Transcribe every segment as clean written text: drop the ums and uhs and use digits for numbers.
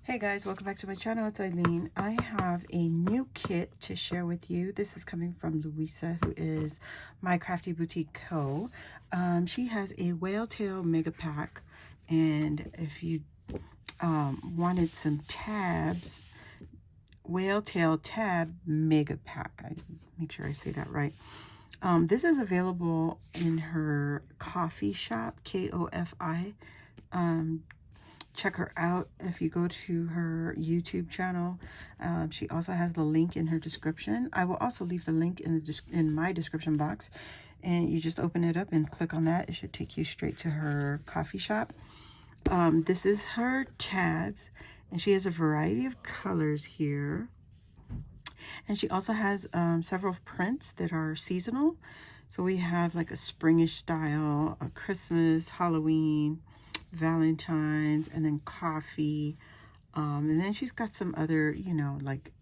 Hey guys, welcome back to my channel. It's Eileen. I have a new kit to share with you. This is coming from Luisa, who is my Crafty Boutique Co. She has a whale tail mega pack, and if you wanted some tabs, whale tail tab mega pack. I make sure I say that right. This is available in her coffee shop, Kofi. Check her out if you go to her YouTube channel. She also has the link in her description. I will also leave the link in my description box, and you just open it up and click on that. It should take you straight to her coffee shop. This is her tabs, and she has a variety of colors here. And she also has several prints that are seasonal. So we have like a springish style, a Christmas, Halloween, Valentine's, and then coffee. And then she's got some other, like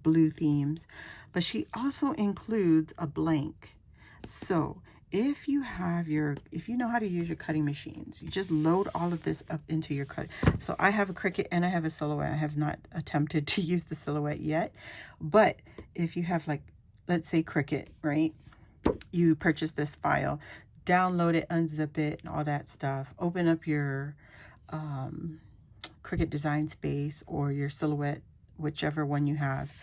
blue themes. But she also includes a blank. So if you know how to use your cutting machines, you just load all of this up into your cut. So I have a Cricut and I have a Silhouette. I have not attempted to use the Silhouette yet. But if you have, like, let's say Cricut, right? You purchase this file, download it, unzip it, and all that stuff. Open up your Cricut Design Space or your Silhouette, whichever one you have.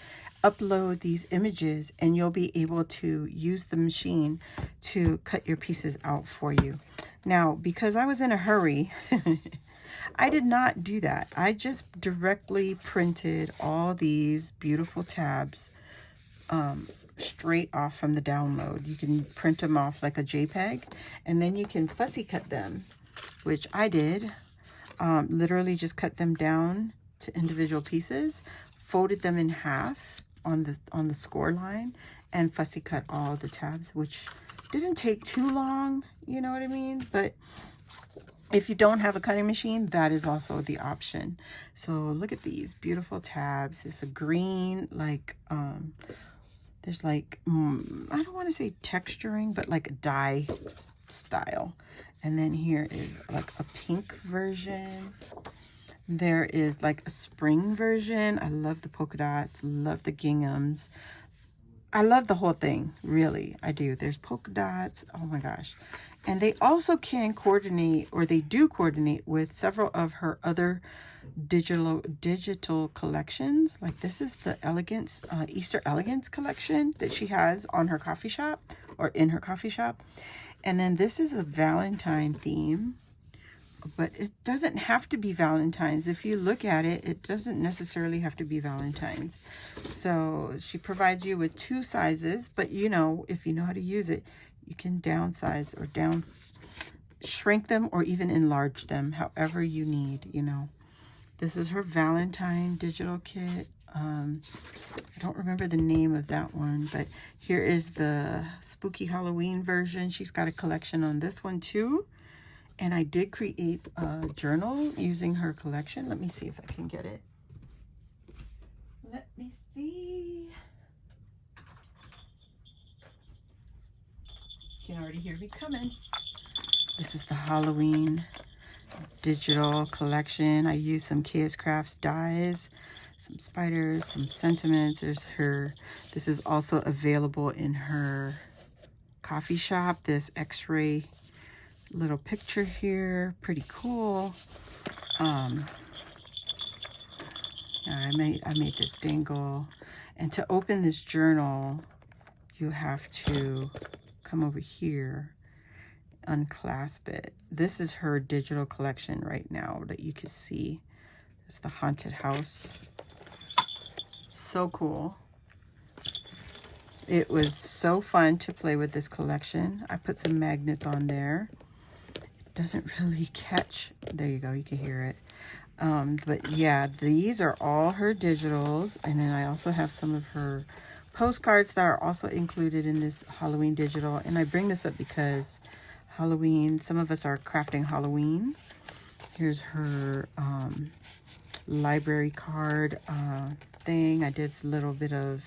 Upload these images, and you'll be able to use the machine to cut your pieces out for you. Now, because I was in a hurry, I did not do that. I just directly printed all these beautiful tabs straight off from the download. You can print them off like a JPEG, and then you can fussy cut them, which I did. Literally just cut them down to individual pieces, folded them in half on the score line, and fussy cut all the tabs, which didn't take too long, you know what I mean? But if you don't have a cutting machine, that is also the option. So look at these beautiful tabs. It's a green, like there's like I don't want to say texturing, but like a dye style. And then here is like a pink version. There is like a spring version. I love the polka dots, love the ginghams. I love the whole thing, really. I do. There's polka dots. Oh my gosh. And they also can coordinate, or they do coordinate, with several of her other digital collections. Like this is the Elegance, Easter Elegance collection that she has on her coffee shop, or in her coffee shop. And then this is a Valentine theme. But it doesn't have to be Valentine's. If you look at it, it doesn't necessarily have to be Valentine's. So she provides you with two sizes, but if you know how to use it, you can downsize or shrink them or even enlarge them however you need, This is her Valentine digital kit. I don't remember the name of that one, but here is the spooky Halloween version. She's got a collection on this one too. And I did create a journal using her collection. Let me see if I can get it. Let me see. You can already hear me coming. This is the Halloween digital collection. I used some KS Crafts dies, some spiders, some sentiments. This is also available in her coffee shop. This X-ray little picture here, pretty cool. I made this dangle, and to open this journal you have to come over here, unclasp it. This is her digital collection right now that you can see. It's the haunted house. So cool. It was so fun to play with this collection. I put some magnets on there. Doesn't really catch. There you go, you can hear it. But yeah, these are all her digitals, and then I also have some of her postcards that are also included in this Halloween digital. And I bring this up because Halloween, some of us are crafting Halloween. Here's her library card thing. I did a little bit of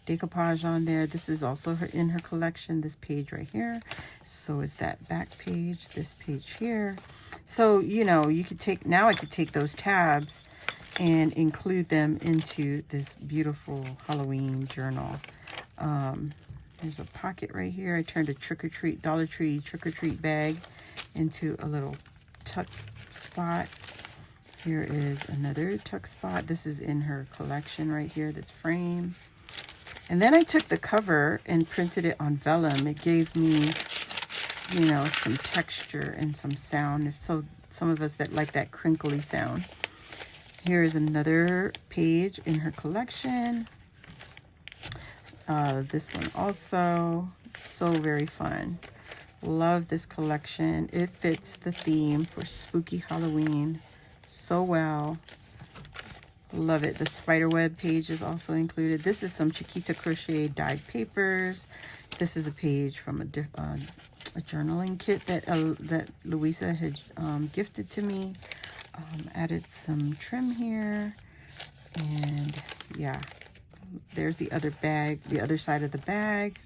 decoupage on there. This is also in her collection, this page right here. So is that back page, this page here. So, you could take, now I could take those tabs and include them into this beautiful Halloween journal. There's a pocket right here. I turned a trick-or-treat, Dollar Tree trick-or-treat bag into a little tuck spot. Here is another tuck spot. This is in her collection right here, this frame. And then I took the cover and printed it on vellum. It gave me, you know, some texture and some sound. So some of us that like that crinkly sound. Here is another page in her collection. This one also, so very fun. Love this collection. It fits the theme for spooky Halloween so well. Love it. The spiderweb page is also included. This is some Chiquita Crochet dyed papers. This is a page from a journaling kit that Luisa had gifted to me. Added some trim here, and yeah, there's the other bag, the other side of the bag,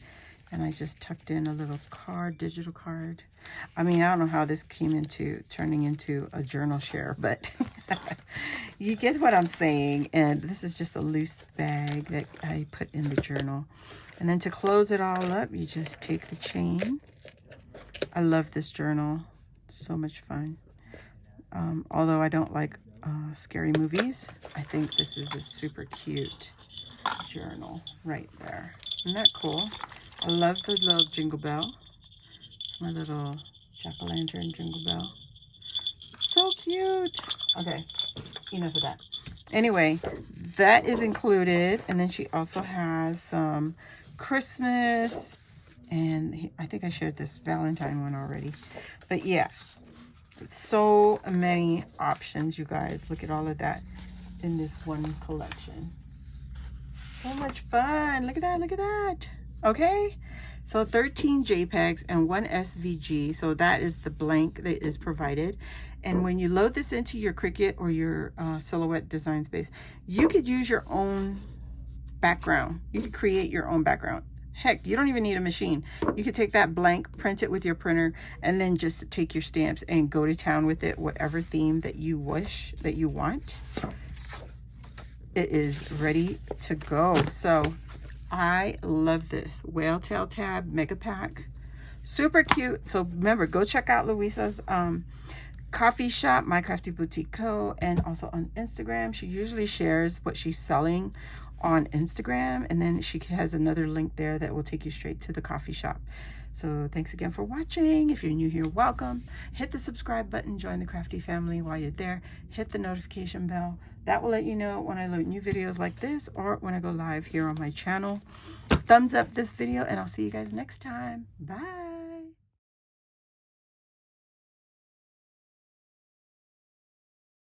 and I just tucked in a little card, digital card. I mean, I don't know how this came into turning into a journal share, but you get what I'm saying. And this is just a loose bag that I put in the journal. And then to close it all up, you just take the chain. I love this journal. So much fun. Although I don't like scary movies, I think this is a super cute journal right there. Isn't that cool? I love the little jingle bell. It's my little jack-o'-lantern jingle bell. So cute. Okay, enough of that. Anyway, that is included. And then she also has some Christmas, and I think I shared this Valentine one already. But yeah, so many options, you guys. Look at all of that in this one collection. So much fun. Look at that, look at that. Okay, so 13 JPEGs and 1 SVG. So that is the blank that is provided. And when you load this into your Cricut or your Silhouette design space, you could use your own background. You could create your own background. Heck, you don't even need a machine. You could take that blank, print it with your printer, and then just take your stamps and go to town with it, whatever theme that you wish, that you want. It is ready to go. So I love this. Whale Tail Tab Mega Pack. Super cute. So remember, go check out Luisa's coffee shop, My Crafty Boutique Co. And also on Instagram. She usually shares what she's selling on Instagram, and then she has another link there that will take you straight to the coffee shop. So thanks again for watching. If you're new here, welcome. Hit the subscribe button, join the crafty family. While you're there, hit the notification bell. That will let you know when I load new videos like this or when I go live here on my channel. Thumbs up this video, and I'll see you guys next time. Bye.